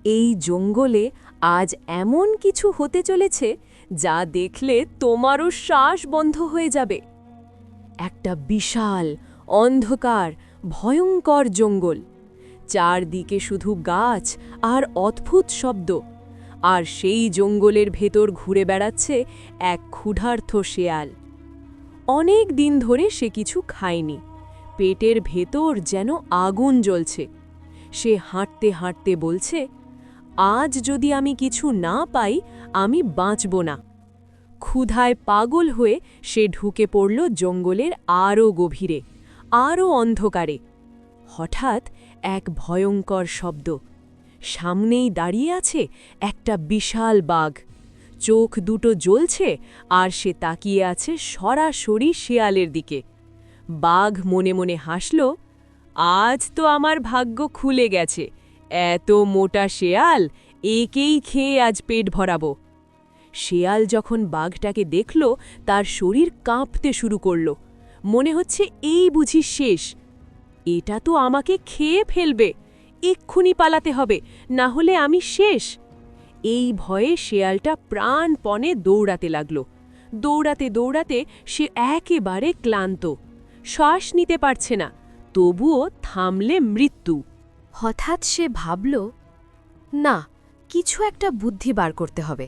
এই জঙ্গলে আজ এমন কিছু হতে চলেছে যা দেখলে তোমারও শ্বাস বন্ধ হয়ে যাবে। একটা বিশাল অন্ধকার ভয়ঙ্কর জঙ্গল, চারদিকে শুধু গাছ আর অদ্ভুত শব্দ, আর সেই জঙ্গলের ভেতর ঘুরে বেড়াচ্ছে এক ক্ষুধার্ত শেয়াল। অনেক দিন ধরে সে কিছু খায়নি, পেটের ভেতর যেন আগুন জ্বলছে। সে হাঁটতে হাঁটতে বলছে, আজ যদি আমি কিছু না পাই আমি বাঁচব না। ক্ষুধায় পাগল হয়ে সে ঢুকে পড়ল জঙ্গলের আরও গভীরে, আরও অন্ধকারে। হঠাৎ এক ভয়ঙ্কর শব্দ। সামনেই দাঁড়িয়ে আছে একটা বিশাল বাঘ, চোখ দুটো জ্বলছে আর সে তাকিয়ে আছে সরাসরি শেয়ালের দিকে। বাঘ মনে মনে হাসল, আজ তো আমার ভাগ্য খুলে গেছে, এত মোটা শেয়াল, একেই খেয়ে আজ পেট ভরাবো। শেয়াল যখন বাঘটাকে দেখল তার শরীর কাঁপতে শুরু করল, মনে হচ্ছে এই বুঝি শেষ, এটা তো আমাকে খেয়ে ফেলবে, এক্ষুনি পালাতে হবে, না হলে আমি শেষ। এই ভয়ে শেয়ালটা প্রাণপণে দৌড়াতে লাগল। দৌড়াতে দৌড়াতে সে একেবারে ক্লান্ত, শ্বাস নিতে পারছে না, তবুও থামলে মৃত্যু। হঠাৎ সে ভাবল, না, কিছু একটা বুদ্ধি বার করতে হবে।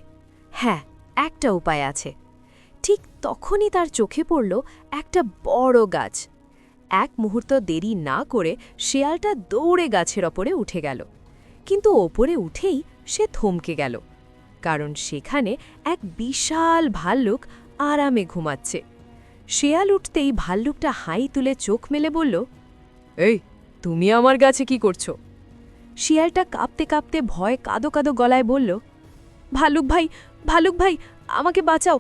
হ্যাঁ, একটা উপায় আছে। ঠিক তখনই তার চোখে পড়ল একটা বড় গাছ। এক মুহূর্ত দেরি না করে শেয়ালটা দৌড়ে গাছের ওপরে উঠে গেল। কিন্তু ওপরে উঠেই সে থমকে গেল, কারণ সেখানে এক বিশাল ভাল্লুক আরামে ঘুমাচ্ছে। শেয়াল উঠতেই ভাল্লুকটা হাই তুলে চোখ মেলে বলল, এই, তুমি আমার গাছে কি করছো? শিয়ালটা কাঁপতে কাঁপতে ভয় কাঁদো কাঁদো গলায় বলল, ভাল্লুক ভাই, ভাল্লুক ভাই, আমাকে বাঁচাও,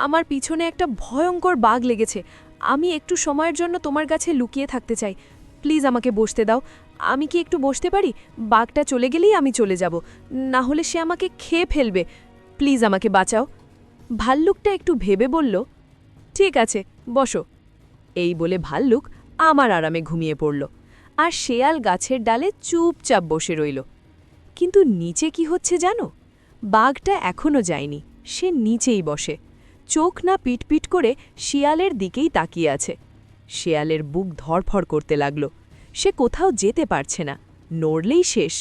আমার পিছনে একটা ভয়ঙ্কর বাঘ লেগেছে। আমি একটু সময়ের জন্য তোমার কাছে লুকিয়ে থাকতে চাই, প্লিজ আমাকে বসতে দাও। আমি কি একটু বসতে পারি? বাঘটা চলে গেলেই আমি চলে যাব, না হলে সে আমাকে খেয়ে ফেলবে, প্লিজ আমাকে বাঁচাও। ভাল্লুকটা একটু ভেবে বলল, ঠিক আছে, বসো। এই বলে ভাল্লুক আমার আরামে ঘুমিয়ে পড়ল, আর শেয়াল গাছের ডালে চুপচাপ বসে রইল। কিন্তু নিচে কি হচ্ছে জানো? বাঘটা এখনও যায়নি, সে নিচেই বসে, চোখ না পিটপিট করে শিয়ালের দিকেই তাকিয়ে আছে। শেয়ালের বুক ধড়ফড় করতে লাগল, সে কোথাও যেতে পারছে না, নড়লেই শেষ।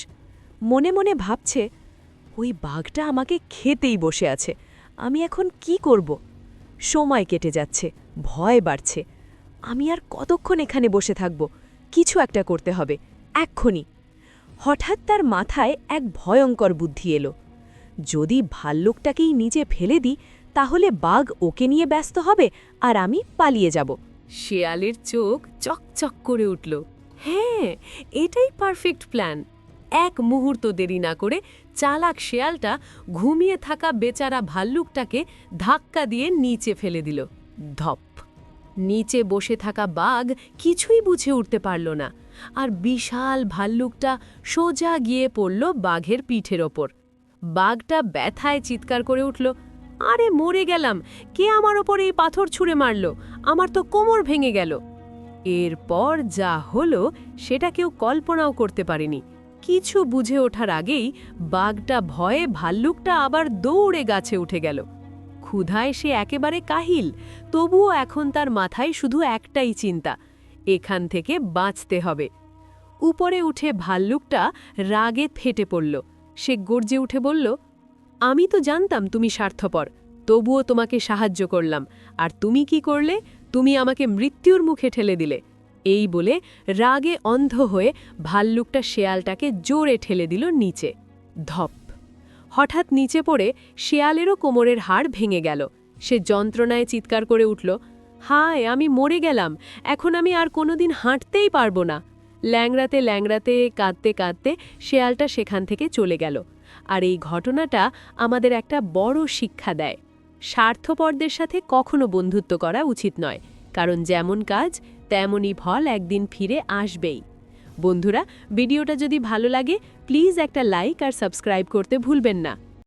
মনে মনে ভাবছে, ওই বাঘটা আমাকে খেতেই বসে আছে, আমি এখন কি করব? সময় কেটে যাচ্ছে, ভয় বাড়ছে। আমি আর কতক্ষণ এখানে বসে থাকব? কিছু একটা করতে হবে, এক্ষুনি। হঠাৎ তার মাথায় এক ভয়ঙ্কর বুদ্ধি এলো। যদি ভাল্লুকটাকেই নিচে ফেলে দিই, তাহলে বাঘ ওকে নিয়ে ব্যস্ত হবে আর আমি পালিয়ে যাব। শেয়ালের চোখ চকচক করে উঠল। হ্যাঁ, এটাই পারফেক্ট প্ল্যান। এক মুহূর্ত দেরি না করে চালাক শেয়ালটা ঘুমিয়ে থাকা বেচারা ভাল্লুকটাকে ধাক্কা দিয়ে নিচে ফেলে দিল। ধপ! নিচে বসে থাকা বাঘ কিছুই বুঝে উঠতে পারল না, আর বিশাল ভাল্লুকটা সোজা গিয়ে পড়ল বাঘের পিঠের ওপর। বাঘটা ব্যথায় চিৎকার করে উঠল, আরে মরে গেলাম, কে আমার ওপর এই পাথর ছুঁড়ে মারল, আমার তো কোমর ভেঙে গেল। এরপর যা হলো সেটা কেউ কল্পনাও করতে পারেনি। কিছু বুঝে ওঠার আগেই বাঘটা ভয়ে ভাল্লুকটা আবার দৌড়ে গাছে উঠে গেল। ক্ষুধায় সে একেবারে কাহিল, তবুও এখন তার মাথায় শুধু একটাই চিন্তা, এখান থেকে বাঁচতে হবে। উপরে উঠে ভাল্লুকটা রাগে ফেটে পড়ল। সে গর্জে উঠে বলল, আমি তো জানতাম তুমি স্বার্থপর, তবুও তোমাকে সাহায্য করলাম, আর তুমি কি করলে? তুমি আমাকে মৃত্যুর মুখে ঠেলে দিলে। এই বলে রাগে অন্ধ হয়ে ভাল্লুকটা শেয়ালটাকে জোরে ঠেলে দিল নিচে। ধপ! হঠাৎ নিচে পড়ে শেয়ালেরও কোমরের হাড় ভেঙে গেল। সে যন্ত্রণায় চিৎকার করে উঠল, হায়, আমি মরে গেলাম, এখন আমি আর কোনোদিন হাঁটতেই পারবো না। ল্যাংড়াতে ল্যাংড়াতে কাঁদতে কাঁদতে শেয়ালটা সেখান থেকে চলে গেল। আর এই ঘটনাটা আমাদের একটা বড় শিক্ষা দেয়, স্বার্থপরদের সাথে কখনো বন্ধুত্ব করা উচিত নয়, কারণ যেমন কাজ তেমনই ফল একদিন ফিরে আসবেই। বন্ধুরা, ভিডিওটা যদি ভালো লাগে প্লিজ একটা লাইক আর সাবস্ক্রাইব করতে ভুলবেন না।